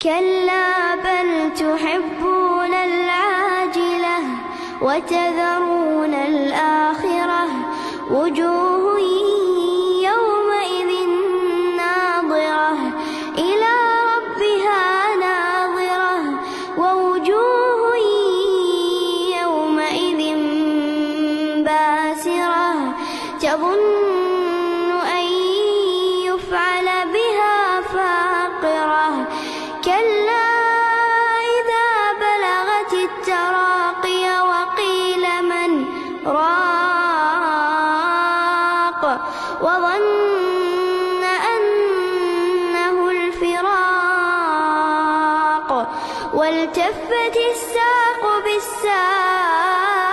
كلا بل تحبون العاجلة وتذرون الآخرة وجوه يومئذ ناظرة إلى ربها ناظرة ووجوه يومئذ باسرة تظن أن يفعل بها فاقرة كلا إذا بلغت التراقي وقيل من راق وظن أنه الفراق والتفت الساق بالساق